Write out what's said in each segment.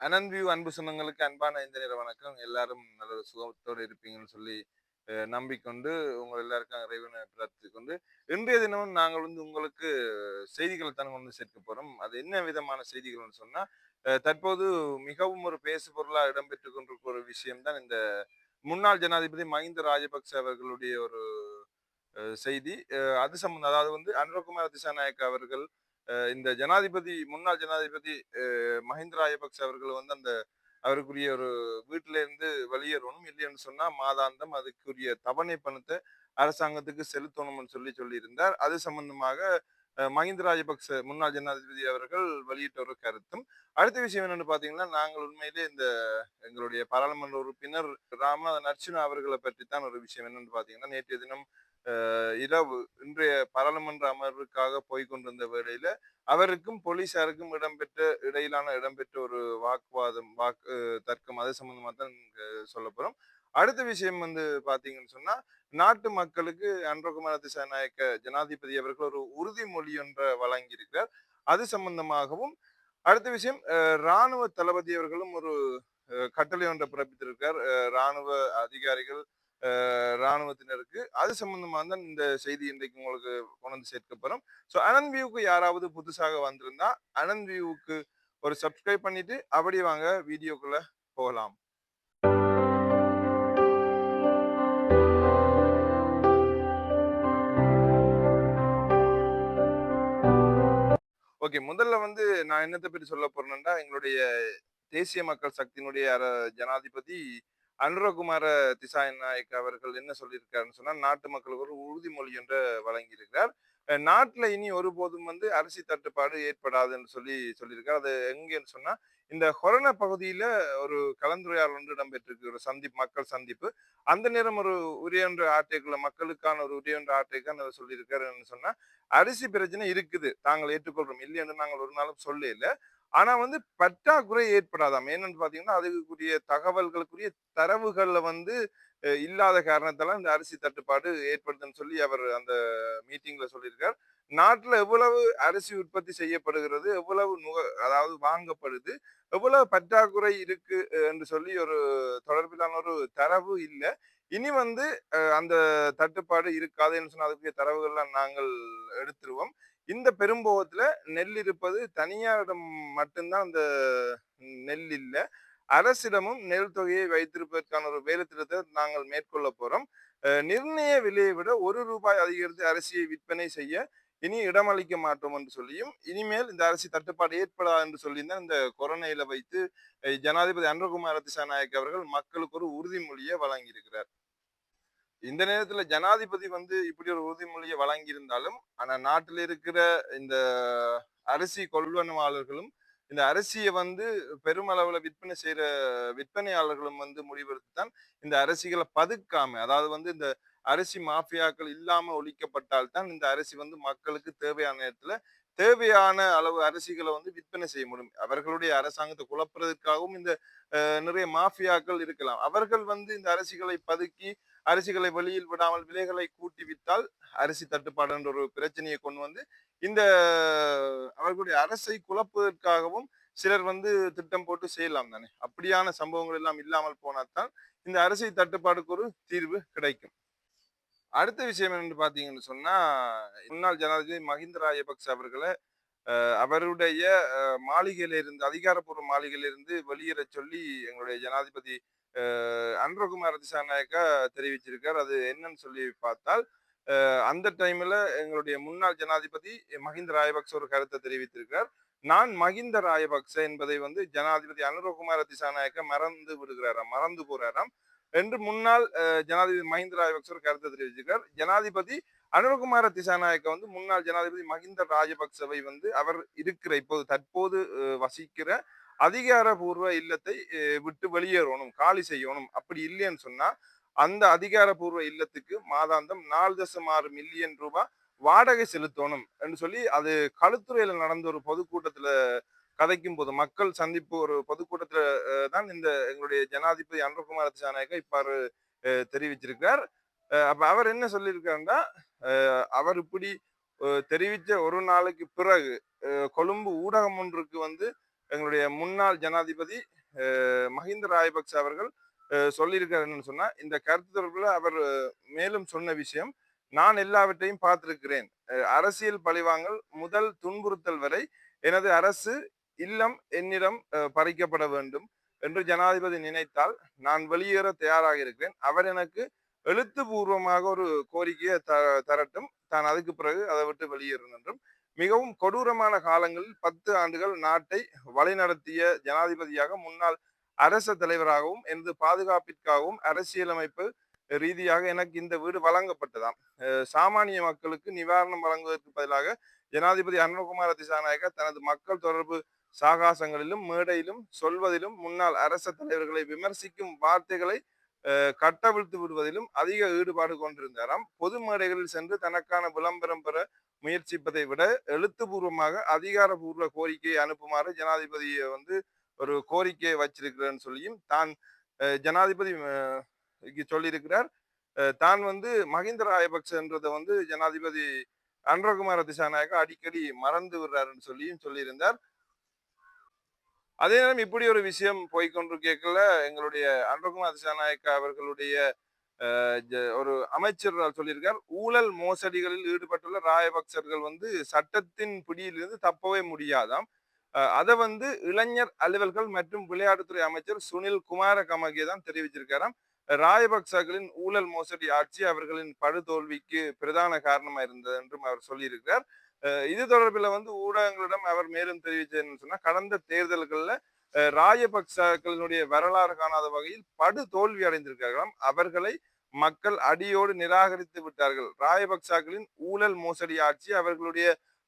அனன்வியூ அன்பு சொந்தங்களுக்கு அன்பான இந்த நேர வணக்கம். எல்லாரும் நல்ல ஒரு சுகத்தோடு இருப்பீங்கன்னு சொல்லி நம்பிக்கொண்டு உங்கள் எல்லாருக்கும் இறைவனை பிரார்த்தித்துக் கொண்டு இன்றைய தினமும் நாங்கள் உங்களுக்கு செய்திகளை தான் கொண்டு சேர்க்க போறோம். அது என்ன விதமான செய்திகள்னு சொன்னா தற்போது மிகவும் ஒரு பேசு பொருளா இடம்பெற்றுக் கொண்டிருக்கிற ஒரு விஷயம் தான் இந்த முன்னாள் ஜனாதிபதி மஹிந்த ராஜபக்ச அவர்களுடைய ஒரு செய்தி. அது சம்பந்தம் அதாவது அனுரகுமார திசாநாயக்க அவர்கள் இந்த முன்னாள் ஜனாதிபதி மஹிந்த ராஜபக்ச அவர்கள் அந்த அவருக்குரிய ஒரு வீட்டில இருந்து வெளியேறணும் இல்லைன்னு சொன்னா மாதாந்தம் அதுக்குரிய தவணை பணத்தை அரசாங்கத்துக்கு செலுத்தணும்னு சொல்லியிருந்தார். அது சம்பந்தமாக மஹிந்த ராஜபக்ச முன்னாள் ஜனாதிபதி அவர்கள் வெளியிட்ட ஒரு கருத்தும். அடுத்த விஷயம் என்னன்னு பாத்தீங்கன்னா, நாங்கள் உண்மையிலே இந்த எங்களுடைய பாராளுமன்ற உறுப்பினர் ராமநாதன் அர்ச்சுனா அவர்களை பற்றி தான் ஒரு விஷயம் என்னன்னு பாத்தீங்கன்னா, நேற்றைய தினம் இரவு இன்றைய பாராளுமன்ற அமர்வுக்காக போய்கொண்டிருந்த வேளையில அவருக்கும் போலீசாருக்கும் இடம்பெற்ற ஒரு வாக்குவாதம் தர்க்கம் அது சம்பந்தமா தான் சொல்ல போறோம். அடுத்த விஷயம் பாத்தீங்கன்னு சொன்னா நாட்டு மக்களுக்கு அன்றகுமார திசாநாயக்க ஜனாதிபதி அவர்கள் ஒரு உறுதிமொழி ஒன்றை வழங்கியிருக்கிறார். அது சம்பந்தமாகவும் அடுத்த விஷயம் ராணுவ தளபதி அவர்களும் ஒரு கட்டளை ஒன்றை பிறப்பித்திருக்கார் ராணுவ அதிகாரிகள் ராணுவத்தினருக்கு. அது சம்பந்தமா தான் இந்த செய்தி இன்றைக்கு உங்களுக்கு கொண்டு சேர்க்க போறோம். ஸோ அனந்த் வியூக்கு யாராவது புதுசாக வந்திருந்தா அனந்த் வியூவுக்கு ஒரு சப்ஸ்கிரைப் பண்ணிட்டு அப்படி வாங்க வீடியோக்குள்ள போகலாம். ஓகே, முதல்ல நான் என்னத்தை பற்றி சொல்ல போறேன்னா, எங்களுடைய தேசிய மக்கள் சக்தியினுடைய ஜனாதிபதி அனுரகுமார திசாநாயக்க அவர்கள் என்ன சொல்லியிருக்காருன்னு சொன்னா, நாட்டு மக்களுக்கு ஒரு உறுதிமொழி ஒன்றை வழங்கியிருக்கிறார். நாட்டுல இனி ஒருபோதும் அரிசி தட்டுப்பாடு ஏற்படாதுன்னு சொல்லியிருக்கார். அது எங்கன்னு சொன்னா, இந்த கொரோனா பகுதியில ஒரு கலந்துரையாடல் ஒன்று இடம்பெற்றிருக்கு. ஒரு மக்கள் சந்திப்பு. அந்த நேரம் ஒரு உரையொன்று ஆற்றைக்குள்ள மக்களுக்கான ஒரு உரையொன்று ஆற்றைக்கு அவர் சொல்லியிருக்காருன்னு சொன்னா, அரிசி பிரச்சனை இருக்குது. தாங்கள் ஏற்றுக்கொள்றோம். இல்லை என்று நாங்கள் ஒரு நாளும் சொல்லல. ஆனா பற்றாக்குறை ஏற்படாதாம். என்னன்னு பாத்தீங்கன்னா, அதுக்குரிய தகவல்களுக்குரிய தரவுகள்ல இல்லாத காரணத்தால இந்த அரிசி தட்டுப்பாடு ஏற்படுதுன்னு சொல்லி அவர் அந்த மீட்டிங்ல சொல்லியிருக்கார். நாட்டுல எவ்வளவு அரிசி உற்பத்தி செய்யப்படுகிறது, எவ்வளவு அதாவது வாங்கப்படுது, எவ்வளவு பற்றாக்குறை இருக்கு என்று சொல்லி ஒரு தொடர்பிலான ஒரு தரவு இல்ல. இனி அந்த தட்டுப்பாடு இருக்காதுன்னு சொன்னா அதுக்குரிய தரவுகள்லாம் நாங்கள் எடுத்துருவோம். இந்த பெரும்போகத்துல நெல் இருப்பது தனியாரிடம் மட்டும்தான் அந்த நெல் இல்ல. அரசிடமும் நெல் தொகையை வைத்திருப்பதற்கான ஒரு வேலை திட்டத்தை நாங்கள் மேற்கொள்ள போறோம். நிர்ணய விலையை விட ₹1 அதிகரித்து அரிசியை விற்பனை செய்ய இனி இடமளிக்க மாட்டோம் என்று சொல்லியும், இனிமேல் இந்த அரிசி தட்டுப்பாடு ஏற்படாது என்று சொல்லியிருந்தால் இந்த கொரோனையில வைத்து ஜனாதிபதி அனுரகுமார திசாநாயக்க அவர்கள் மக்களுக்கு ஒரு உறுதிமொழியை வழங்கியிருக்கிறார். இந்த நேரத்துல ஜனாதிபதி இப்படி ஒரு உறுதிமொழியை வழங்கியிருந்தாலும், ஆனா நாட்டில் இருக்கிற இந்த அரிசி கொள்வனவாளர்களும் இந்த அரிசியை பெருமளவுல விற்பனை செய்யற விற்பனையாளர்களும் முடிவெடுத்துதான் இந்த அரிசிகளை பதுக்காம, அதாவது இந்த அரிசி மாஃபியாக்கள் இல்லாம ஒழிக்கப்பட்டால் தான் இந்த அரிசி மக்களுக்கு தேவையான நேரத்துல தேவையான அளவு அரிசிகளை விற்பனை செய்ய முடியும். அவர்களுடைய அரசாங்கத்தை குழப்புறதுக்காகவும் இந்த நிறைய மாஃபியாக்கள் இருக்கலாம். அவர்கள் இந்த அரிசிகளை பதுக்கி அரிசிகளை வெளியில் விடாமல் விலைகளை கூட்டி வித்தால் அரிசி தட்டுப்பாடு என்ற ஒரு பிரச்சனையை கொண்டு இந்த அவர்களுடைய அரசை குழப்புவதற்காகவும் சிலர் திட்டம் போட்டு செய்யலாம் தானே. அப்படியான சம்பவங்கள் எல்லாம் இல்லாமல் போனால்தான் இந்த அரிசி தட்டுப்பாடுக்கு ஒரு தீர்வு கிடைக்கும். அடுத்த விஷயம் என்னன்னு பாத்தீங்கன்னு சொன்னா, முன்னாள் ஜனாதிபதி மஹிந்த ராஜபக்ச அவர்களை அவருடைய மாளிகையில இருந்து அதிகாரப்பூர்வ மாளிகையில இருந்து வெளியேற சொல்லி எங்களுடைய ஜனாதிபதி அனுரகுமார திசாநாயக்கா தெரிவிச்சிருக்கார். அது என்னன்னு சொல்லி பார்த்தால், அந்த டைம்ல எங்களுடைய முன்னாள் ஜனாதிபதி மஹிந்த ராஜபக்ச ஒரு கருத்தை தெரிவித்திருக்கிறார். நான் மஹிந்த ராஜபக்ச என்பதை ஜனாதிபதி அனுரகுமார திசாநாயக்க மறந்து போறாராம் என்று முன்னாள் ஜனாதிபதி மஹிந்த ராஜபக்ச ஒரு கருத்தை தெரிவிச்சிருக்கார். ஜனாதிபதி அனுரகுமார திசாநாயக்க முன்னாள் ஜனாதிபதி மஹிந்த ராஜபக்சவை அவர் இருக்கிற இப்போது தற்போது வசிக்கிற அதிகாரபூர்வ இல்லத்தை விட்டு வெளியேறணும், காலி செய்யணும். அப்படி இல்லைன்னு சொன்னா அந்த அதிகாரபூர்வ இல்லத்துக்கு மாதாந்தம் 4.6 மில்லியன் ரூபாய் வாடகை செலுத்தணும் என்று சொல்லி அது களுத்துறையில நடந்த ஒரு பொதுக்கூட்டத்துல கதைக்கும் போது மக்கள் சந்திப்பு ஒரு பொதுக்கூட்டத்துல தான் இந்த எங்களுடைய ஜனாதிபதி அனுரகுமார திசாநாயக்க இப்பாறு தெரிவிச்சிருக்கார். அப்ப அவர் என்ன சொல்லியிருக்காருன்னா, அவர் இப்படி தெரிவிச்ச ஒரு நாளைக்கு பிறகு கொழும்பு ஊடகம் ஒன்றுக்கு எங்களுடைய முன்னாள் ஜனாதிபதி மஹிந்த ராஜபக்ச அவர்கள் சொல்லியிருக்காரு என்னன்னு சொன்னா, இந்த கருத்து தொடர்புல அவர் மேலும் சொன்ன விஷயம், நான் எல்லாவற்றையும் பார்த்திருக்கிறேன். அரசியல் பழிவாங்கல் முதல் துன்புறுத்தல் வரை எனது அரசு இல்லம் என்னிடம் பறிக்கப்பட வேண்டும் என்று ஜனாதிபதி நினைத்தால் நான் வெளியேற தயாராக இருக்கிறேன். அவர் எனக்கு எழுத்துப்பூர்வமாக ஒரு கோரிக்கையை தரட்டும். தான் அதுக்கு பிறகு அதை விட்டு வெளியேறும் என்றும், மிகவும் கொடூரமான காலங்களில் 10 ஆண்டுகள் நாட்டை வழிநடத்திய ஜனாதிபதியாக, முன்னாள் அரச தலைவராகவும், எனது பாதுகாப்பிற்காகவும் அரசியலமைப்பு ரீதியாக எனக்கு இந்த வீடு வழங்கப்பட்டதாம். சாமானிய மக்களுக்கு நிவாரணம் வழங்குவதற்கு பதிலாக ஜனாதிபதி அனுரகுமார திசாநாயக்க தனது மக்கள் தொடர்பு சாகாசங்களிலும் மேடையிலும் சொல்வதிலும் முன்னாள் அரச தலைவர்களை விமர்சிக்கும் வார்த்தைகளை கட்டவிழ்த்து விடுவதிலும் அதிக ஈடுபாடு கொண்டிருந்தாராம். பொது மேடைகளில் சென்று தனக்கான விளம்பரம் பெற முயற்சிப்பதை விட எழுத்துப்பூர்வமாக அதிகாரப்பூர்வ கோரிக்கையை அனுப்புமாறு ஜனாதிபதியை வந்து ஒரு கோரிக்கையை வச்சிருக்கிறேன்னு சொல்லியும் தான் ஜனாதிபதி சொல்லியிருக்கிறார். தான் வந்து மஹிந்த ராஜபக்சன்றதை வந்து ஜனாதிபதி அனுரகுமார திசாநாயக்கா அடிக்கடி மறந்து விடுறாருன்னு சொல்லியும் சொல்லியிருந்தார். அதே நேரம் இப்படி ஒரு விஷயம் போய்கொண்டு கேட்கல எங்களுடைய அனுரகுமார திசாநாயக்கா அவர்களுடைய ஒரு அமைச்சர் சொல்லியிருக்கார், ஊழல் மோசடிகளில் ஈடுபட்டுள்ள ராயபக்சர்கள் வந்து சட்டத்தின் பிடியிலிருந்து தப்பவே முடியாதாம். அதை வந்து இளைஞர் அலுவல்கள் மற்றும் விளையாட்டுத்துறை அமைச்சர் சுனில் குமார கமகே தான் தெரிவிச்சிருக்காராம். ராயபக்சர்களின் ஊழல் மோசடி ஆட்சி அவர்களின் படுதோல்விக்கு பிரதான காரணமா இருந்தது என்றும் அவர் சொல்லியிருக்கிறார். இது தொடர்பில் வந்து ஊடகங்களிடம் அவர் மேலும் தெரிவித்தது சொன்னா, கடந்த தேர்தல்கள்ல ராஜபக்சர்களுடைய வரலாறு காணாத வகையில் படு தோல்வி அடைந்திருக்கிறார்களாம். அவர்களை மக்கள் அடியோடு நிராகரித்து விட்டார்கள். ராஜபக்சகளின் ஊழல் மோசடி ஆட்சி அவர்களுடைய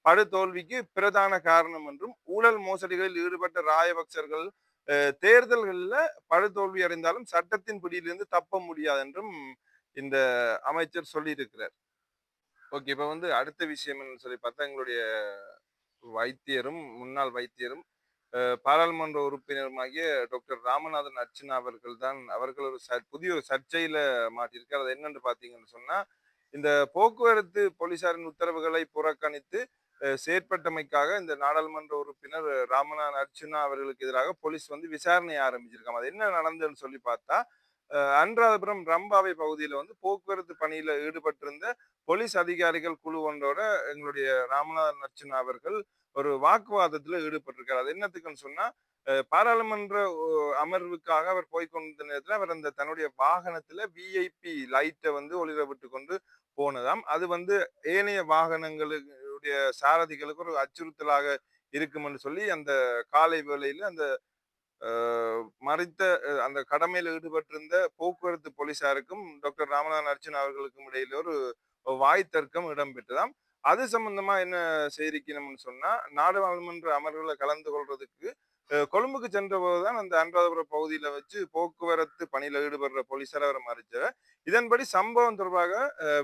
படுதோல்விக்கு பிரதான காரணம் என்றும், ஊழல் மோசடிகளில் ஈடுபட்ட ராஜபக்சர்கள் தேர்தல்களில் படுதோல்வி அடைந்தாலும் சட்டத்தின் பிடியிலிருந்து தப்ப முடியாது என்றும் இந்த அமைச்சர் சொல்லியிருக்கிறார். ஓகே, இப்ப வந்து அடுத்த விஷயம் என்னன்னு சொல்லி பார்த்தா, எங்களுடைய வைத்தியரும் முன்னாள் வைத்தியரும் பாராளுமன்ற உறுப்பினருமாகிய டாக்டர் ராமநாதன் அர்ச்சனா அவர்கள் ஒரு புதிய ஒரு சர்ச்சையில மாட்டியிருக்கார். அது என்னன்னு பாத்தீங்கன்னு சொன்னா, இந்த போக்குவரத்து போலீசாரின் உத்தரவுகளை புறக்கணித்து செயற்பட்டமைக்காக இந்த நாடாளுமன்ற உறுப்பினர் ராமநாதன் அர்ச்சனா அவர்களுக்கு எதிராக போலீஸ் வந்து விசாரணை ஆரம்பிச்சிருக்காங்க. அது என்ன நடந்ததுன்னு சொல்லி பார்த்தா, அனுராதபுரம் ரம்பாவை பகுதியில வந்து போக்குவரத்து பணியில ஈடுபட்டிருந்த போலீஸ் அதிகாரிகள் குழு ஒன்றோட எங்களுடைய ராமநாதன் அர்ச்சனா அவர்கள் ஒரு வாக்குவாதத்துல ஈடுபட்டிருக்காரு. அது என்னத்துக்குன்னு சொன்னா, பாராளுமன்ற அமர்வுக்காக அவர் போய்கொண்ட நேரத்துல அவர் அந்த தன்னுடைய வாகனத்துல விஐபி லைட்டை வந்து ஒளிர விட்டு கொண்டு போனதாம். அது வந்து ஏனைய வாகனங்களுடைய சாரதிகளுக்கு ஒரு அச்சுறுத்தலாக இருக்கும் என்று சொல்லி அந்த காலை வேளையில அந்த மறித்த அந்த கடமையில் ஈடுபட்டிருந்த போக்குவரத்து போலீசாருக்கும் டாக்டர் ராமநாதன் அர்ச்சனா அவர்களுக்கும் இடையில ஒரு வாய் தர்க்கம் இடம்பெற்றதாம். அது சம்பந்தமா என்ன செய்திருக்கணும்னு சொன்னா, நாடாளுமன்ற அமர்வுல கலந்து கொள்றதுக்கு கொழும்புக்கு சென்ற போதுதான் அந்த அனுராதபுரம் பகுதியில வச்சு போக்குவரத்து பணியில ஈடுபடுற போலீசார் அவரை மறிச்சார். இதன்படி சம்பவம் தொடர்பாக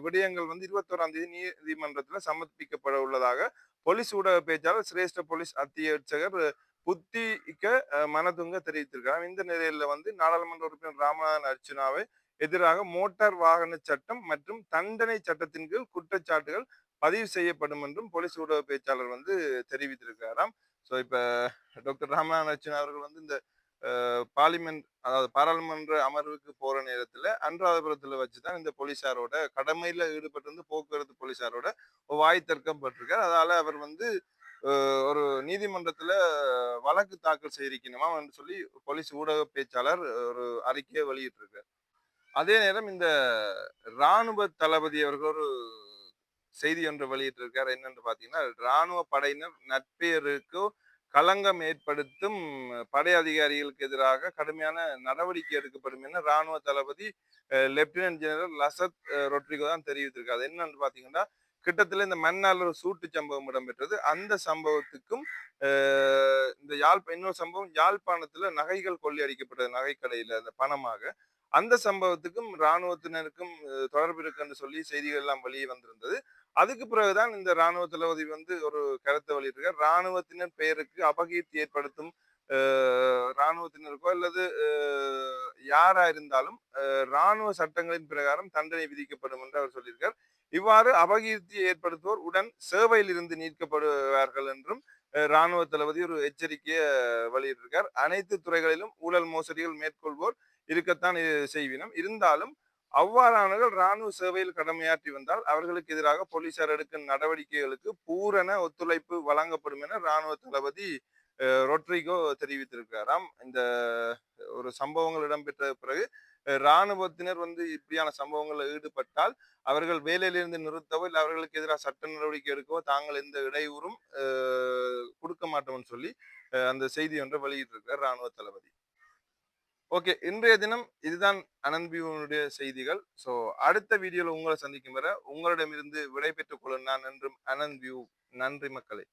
விடயங்கள் வந்து 21ஆம் தேதி நீதிமன்றத்துல சமர்ப்பிக்கப்பட உள்ளதாக போலீஸ் ஊடக பேச்சாளர் சிரேஷ்ட போலீஸ் அத்தியட்சகர் புத்திக்க மனதுங்க தெரிவித்திருக்கிறார். இந்த நிலையில வந்து நாடாளுமன்ற உறுப்பினர் ராமநாதன் அர்ச்சனாவை எதிராக மோட்டார் வாகன சட்டம் மற்றும் தண்டனை சட்டத்தின் கீழ் குற்றச்சாட்டுகள் பதிவு செய்யப்படும் என்றும் போலீஸ் ஊடக பேச்சாளர் வந்து தெரிவித்திருக்கிறாராம். ஸோ இப்ப டாக்டர் ராமநாதன் அர்ச்சனா அவர்கள் வந்து இந்த பார்லிமெண்ட், அதாவது பாராளுமன்ற அமர்வுக்கு போற நேரத்துல அனுராதபுரத்துல வச்சுதான் இந்த போலீசாரோட கடமையில ஈடுபட்டிருந்து போக்குவரத்து போலீசாரோட வாய் தர்க்கம் பட்டிருக்கார். அதால அவர் வந்து ஒரு நீதிமன்றத்துல வழக்கு தாக்கல் செய்திருக்கணுமா என்று சொல்லி போலீஸ் ஊடக பேச்சாளர் ஒரு அறிக்கையை வெளியிட்டிருக்கார். அதே நேரம் இந்த ராணுவ தளபதி அவர்கள் ஒரு செய்தி ஒன்று வெளியிட்டிருக்கார். என்னன்னு பாத்தீங்கன்னா, ராணுவ படையினர் நட்பெயருக்கு களங்கம் ஏற்படுத்தும் படை அதிகாரிகளுக்கு எதிராக கடுமையான நடவடிக்கை எடுக்கப்படும் என ராணுவ தளபதி லெப்டினன்ட் ஜெனரல் லசத் ரொட்ரிகோ தான் தெரிவித்திருக்காரு. என்னன்னு பாத்தீங்கன்னா, கிட்டத்தட்ட இந்த மன்னார்ல ஒரு சூட்டு சம்பவம் இடம்பெற்றது. அந்த சம்பவத்துக்கும் இந்த இன்னொரு சம்பவம் யாழ்ப்பாணத்துல நகைகள் கொள்ளையடிக்கப்பட்டது, நகைக்கடையில அந்த பணமாக. அந்த சம்பவத்துக்கும் இராணுவத்தினருக்கும் தொடர்பு இருக்குன்னு சொல்லி செய்திகள் எல்லாம் வெளியே வந்திருந்தது. அதுக்கு பிறகுதான் இந்த ராணுவ தளபதி வந்து ஒரு கருத்தை வெளியிட்டிருக்கார். ராணுவத்தினர் பெயருக்கு அபகீர்த்தி ஏற்படுத்தும் ராணுவத்தினருக்கோ அல்லது யாரா இருந்தாலும் ராணுவ சட்டங்களின் பிரகாரம் தண்டனை விதிக்கப்படும் என்று அவர் சொல்லியிருக்கார். இவ்வாறு அபகீர்த்தியை ஏற்படுத்துவோர் உடன் சேவையில் இருந்து நீக்கப்படுவார்கள் என்றும் ராணுவ தளபதி ஒரு எச்சரிக்கையை வெளியிட்டிருக்கார். அனைத்து துறைகளிலும் ஊழல் மோசடிகள் மேற்கொள்வோர் இருக்கத்தான் செய்வினம். இருந்தாலும் அவ்வாறானவர்கள் ராணுவ சேவையில் கடமையாற்றி வந்தால் அவர்களுக்கு எதிராக போலீசார் எடுக்கும் நடவடிக்கைகளுக்கு பூரண ஒத்துழைப்பு வழங்கப்படும் என ராணுவ தளபதி ரொட்ரிகோ தெரிவித்திருக்கிறாராம். இந்த ஒரு சம்பவங்கள் இடம்பெற்ற பிறகு ராணுவத்தினர் வந்து இப்படியான சம்பவங்களில் ஈடுபட்டால் அவர்கள் வேலையிலிருந்து நிறுத்தவோ இல்லை அவர்களுக்கு எதிராக சட்ட நடவடிக்கை எடுக்கவோ தாங்கள் எந்த இடையூறும் கொடுக்க மாட்டோம்னு சொல்லி அந்த செய்தி ஒன்றை வெளியிட்டிருக்கிறார் ராணுவ தளபதி. ஓகே, இன்றைய தினம் இதுதான் அனந்த் வியூனுடைய செய்திகள். ஸோ அடுத்த வீடியோல உங்களை சந்திக்கும் வரை உங்களிடமிருந்து விடை பெற்றுக் கொள்ள நான் என்றும் அனந்த் வியூ. நன்றி மக்களே.